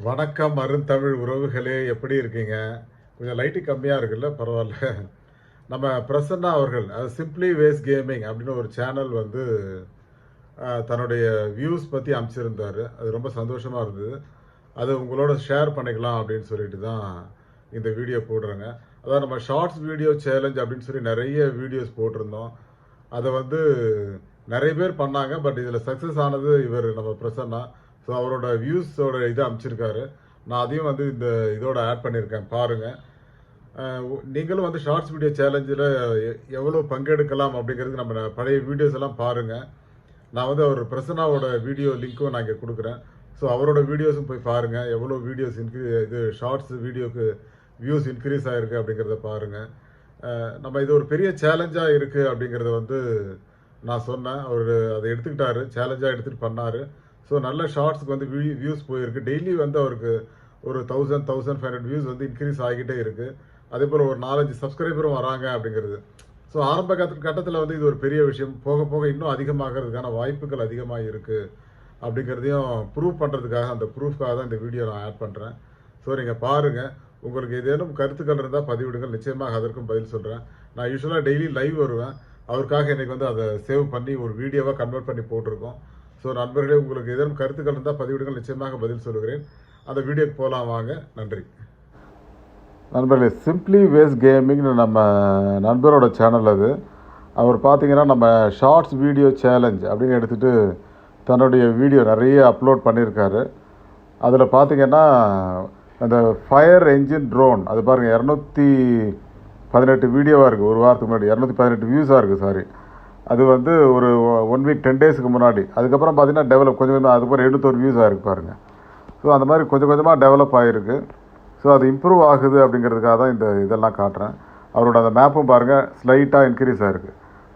வணக்கம் அருந்தமிழ் உறவுகளே, எப்படி இருக்கீங்க? கொஞ்சம் லைட்டு கம்மியாக இருக்குல்ல, பரவாயில்ல. நம்ம பிரசன்னா அவர்கள் அது சிம்பிளி வேஸ் கேமிங் அப்படின்னு ஒரு சேனல் வந்து தன்னுடைய வியூஸ் பற்றி அமைச்சிருந்தாரு. அது ரொம்ப சந்தோஷமாக இருந்தது. அது உங்களோட ஷேர் பண்ணிக்கலாம் அப்படின்னு சொல்லிட்டு தான் இந்த வீடியோ போடுறேங்க. அதான் நம்ம ஷார்ட்ஸ் வீடியோ சேலஞ்ச் அப்படின்னு சொல்லி நிறைய வீடியோஸ் போட்டிருந்தோம். அதை வந்து நிறைய பேர் பண்ணாங்க. பட் இதில் சக்ஸஸ் ஆனது இவர் நம்ம பிரசன்னா. ஸோ அவரோட வியூஸோட இதை அமைச்சிருக்காரு. நான் அதையும் வந்து இந்த இதோட ஆட் பண்ணியிருக்கேன் பாருங்கள். நீங்களும் வந்து ஷார்ட்ஸ் வீடியோ சேலஞ்சில் எவ்வளோ பங்கெடுக்கலாம் அப்படிங்கிறது நம்ம பழைய வீடியோஸ் எல்லாம் பாருங்கள். நான் வந்து அவர் பிரசன்னாவோட வீடியோ லிங்க்கும் நான் இங்கே கொடுக்குறேன். ஸோ அவரோட வீடியோஸும் போய் பாருங்கள். எவ்வளோ வீடியோஸ் இது ஷார்ட்ஸ் வீடியோக்கு வியூஸ் இன்க்ரீஸ் ஆகிருக்கு அப்படிங்கிறத பாருங்கள். நம்ம இது ஒரு பெரிய சேலஞ்சாக இருக்குது அப்படிங்கிறத வந்து நான் சொன்னேன். அவர் அதை எடுத்துக்கிட்டாரு, சேலஞ்சாக எடுத்துகிட்டு பண்ணார். ஸோ நல்ல ஷார்ட்ஸுக்கு வந்து வியூஸ் போயிருக்கு. டெய்லி வந்து அவருக்கு ஒரு 1500 வியூஸ் வந்து இன்க்ரீஸ் ஆகிக்கிட்டே இருக்குது. அதே போல் ஒரு 4-5 சப்ஸ்கிரைபரும் வராங்க அப்படிங்கிறது. ஸோ ஆரம்ப கட்டத்தில் வந்து இது ஒரு பெரிய விஷயம். போக போக இன்னும் அதிகமாகிறதுக்கான வாய்ப்புகள் அதிகமாக இருக்குது அப்படிங்கிறதையும் ப்ரூவ் பண்ணுறதுக்காக, அந்த ப்ரூஃப்காக தான் இந்த வீடியோ நான் ஆட் பண்ணுறேன். ஸோ நீங்கள் பாருங்கள். உங்களுக்கு ஏதேனும் கருத்துக்கள் இருந்தால் பதிவிடுங்கள். நிச்சயமாக அதற்கும் பதில் சொல்கிறேன். நான் யூஸ்வலாக டெய்லி லைவ் வருவேன். அவருக்காக இன்றைக்கி வந்து அதை சேவ் பண்ணி ஒரு வீடியோவாக கன்வெர்ட் பண்ணி போட்டிருக்கோம். ஸோ நண்பர்களே, உங்களுக்கு ஏதேனும் கருத்துக்கள் இருந்தால் பதிவிடுங்கள். நிச்சயமாக பதில் சொல்லுகிறேன். அந்த வீடியோக்கு போகலாம் வாங்க. நன்றி நண்பர்களே. சிம்பிளி வேஸ் கேமிங்னு நம்ம நண்பரோட சேனல் அது. அவர் பார்த்தீங்கன்னா நம்ம ஷார்ட்ஸ் வீடியோ சேலஞ்ச் அப்படின்னு எடுத்துகிட்டு தன்னுடைய வீடியோ நிறைய அப்லோட் பண்ணியிருக்காரு. அதில் பார்த்தீங்கன்னா அந்த ஃபயர் என்ஜின் ட்ரோன் அது பாருங்கள், 218 வீடியோவாக இருக்குது. ஒரு வாரத்துக்கு முன்னாடி 218 வியூஸாக இருக்குது. சாரி, அது வந்து ஒரு 1 வீக் 10 டேஸுக்கு முன்னாடி. அதுக்கப்புறம் பார்த்தீங்கன்னா டெவலப் கொஞ்சம் கொஞ்சமாக, அதுக்கப்புறம் 71 வியூஸ் ஆகிருக்கு பாருங்கள். ஸோ அந்த மாதிரி கொஞ்சம் கொஞ்சமாக டெவலப் ஆகிருக்கு. ஸோ அது இம்ப்ரூவ் ஆகுது அப்படிங்கிறதுக்காக தான் இதெல்லாம் காட்டுறேன். அவரோட அந்த மேப்பும் பாருங்கள், ஸ்லைட்டாக இன்க்ரீஸ் ஆகிருக்கு.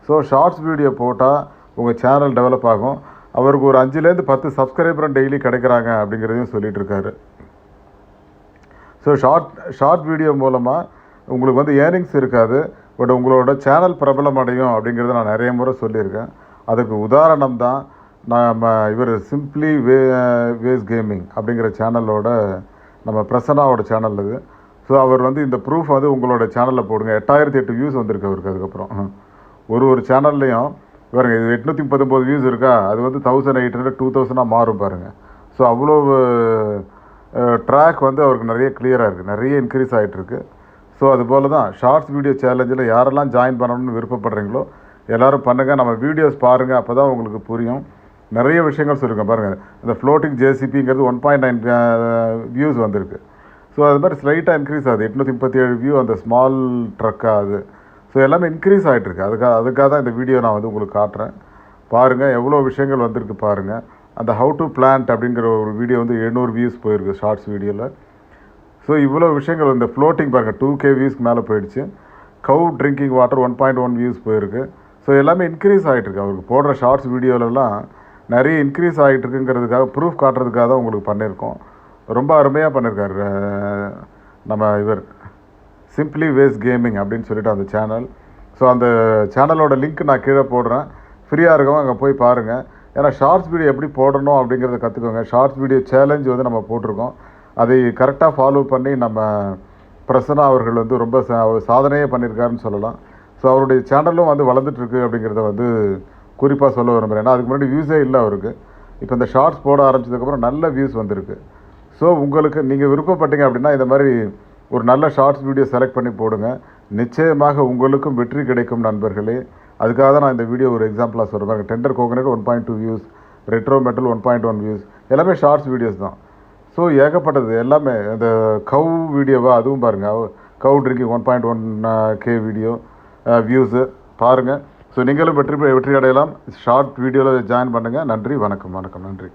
ஸோ ஷார்ட்ஸ் வீடியோ போட்டால் உங்கள் சேனல் டெவலப் ஆகும். அவருக்கு ஒரு 5லேருந்து 10 சப்ஸ்கிரைபரும் டெய்லி கிடைக்கிறாங்க அப்படிங்கிறதையும் சொல்லிகிட்டு இருக்காரு. ஸோ ஷார்ட் வீடியோ மூலமாக உங்களுக்கு வந்து ஏர்னிங்ஸ் இருக்காது, பட் உங்களோட சேனல் பிரபலம் அடையும் அப்படிங்கிறத நான் நிறைய முறை சொல்லியிருக்கேன். அதுக்கு உதாரணம் தான் நம்ம இவர் சிம்பிளி வேஸ் கேமிங் அப்படிங்கிற சேனலோட நம்ம பிரசன்னாவோட சேனல் இது. ஸோ அவர் வந்து இந்த ப்ரூஃப் வந்து உங்களோட சேனலில் போடுங்க. 8008 வியூஸ் வந்திருக்கு அவருக்கு. அதுக்கப்புறம் ஒரு சேனல்லையும் பாருங்க, இது 839 வியூஸ் இருக்கா, அது வந்து 1800 2000 மாறும் பாருங்கள். ஸோ அவ்வளோ ட்ராக் வந்து அவருக்கு நிறைய கிளியராக இருக்குது, நிறைய இன்க்ரீஸ் ஆகிட்டுருக்கு. ஸோ அதுபோல் தான் ஷார்ட்ஸ் வீடியோ சேலஞ்சில் யாரெல்லாம் ஜாயின் பண்ணணும்னு விருப்பப்படுறீங்களோ எல்லோரும் பண்ணுங்கள். நம்ம வீடியோஸ் பாருங்கள், அப்போ தான் உங்களுக்கு புரியும். நிறைய விஷயங்கள் சொல்லியிருக்கேன் பாருங்கள். இந்த ஃப்ளோட்டிங் ஜேசிபிங்கிறது 1.9 வியூஸ் வந்திருக்கு. ஸோ அது மாதிரி ஸ்லைட்டாக இன்க்ரீஸ் ஆகுது. 837 வியூ அந்த ஸ்மால் ட்ரக்காக அது. ஸோ எல்லாமே இன்க்ரீஸ் ஆகிட்டுருக்கு. அதுக்காக தான் இந்த வீடியோ நான் வந்து உங்களுக்கு காட்டுறேன். பாருங்கள் எவ்வளோ விஷயங்கள் வந்திருக்கு பாருங்கள். அந்த ஹவு டு பிளான்ட் அப்படிங்கிற ஒரு வீடியோ வந்து 700 வியூஸ் போயிருக்கு ஷார்ட்ஸ் வீடியோவில். ஸோ இவ்வளோ விஷயங்கள், இந்த ஃப்ளோட்டிங் பாருங்கள் 2K வியூஸ்க்கு மேலே போயிடுச்சு. கவ் ட்ரிங்கிங் வாட்டர் 1.1 வியூஸ் போயிருக்கு. ஸோ எல்லாமே இன்க்ரீஸ் ஆகிட்டுருக்கு. அவருக்கு போடுற ஷார்ட்ஸ் வீடியோலலாம் நிறைய இன்க்ரீஸ் ஆகிட்டுருக்குங்கிறதுக்காக ப்ரூஃப் காட்டுறதுக்காக தான் உங்களுக்கு பண்ணியிருக்கோம். ரொம்ப அருமையாக பண்ணியிருக்காரு நம்ம இவர் சிம்பிளி வேஸ் கேமிங் அப்படின்னு சொல்லிட்டு அந்த சேனல். ஸோ அந்த சேனலோட லிங்க் நான் கீழே போடுறேன். ஃப்ரீயாக இருக்கவங்க அங்கே போய் பாருங்கள். ஏன்னா ஷார்ட்ஸ் வீடியோ எப்படி போடணும் அப்படிங்கிறத கற்றுக்கோங்க. ஷார்ட்ஸ் வீடியோ சேலஞ்ச் வந்து நம்ம போட்டிருக்கோம். அதை கரெக்டாக ஃபாலோ பண்ணி நம்ம பிரசன்னா அவர்கள் வந்து ரொம்ப சாதனையே பண்ணியிருக்காருன்னு சொல்லலாம். ஸோ அவருடைய சேனலும் வந்து வளர்ந்துட்டுருக்கு அப்படிங்கிறத வந்து குறிப்பாக சொல்ல விரும்புகிறேன். ஏன்னா அதுக்கு முன்னாடி வியூஸே இல்லை அவருக்கு. இப்போ இந்த ஷார்ட்ஸ் போட ஆரம்பிச்சதுக்கப்புறம் நல்ல வியூஸ் வந்திருக்கு. ஸோ உங்களுக்கு நீங்கள் விருப்பப்பட்டீங்க அப்படின்னா இந்த மாதிரி ஒரு நல்ல ஷார்ட்ஸ் வீடியோ செலக்ட் பண்ணி போடுங்க. நிச்சயமாக உங்களுக்கும் வெற்றி கிடைக்கும் நண்பர்களே. அதுக்காக தான் நான் இந்த வீடியோ ஒரு எக்ஸாம்பிளாக சொல்கிறேன். Tender coconut 1.2 views, retro metal 1.1 views, எல்லாமே ஷார்ட்ஸ் வீடியோஸ் தான். ஸோ ஏகப்பட்டது எல்லாமே. இந்த கவ் வீடியோவா அதுவும் பாருங்கள், கவ் ட்ரிங்கிங் 1.1K வீடியோ வியூஸு பாருங்கள். ஸோ நீங்களும் வெற்றி அடையலாம். ஷார்ட் வீடியோவில் ஜாயின் பண்ணுங்கள். நன்றி, வணக்கம். நன்றி.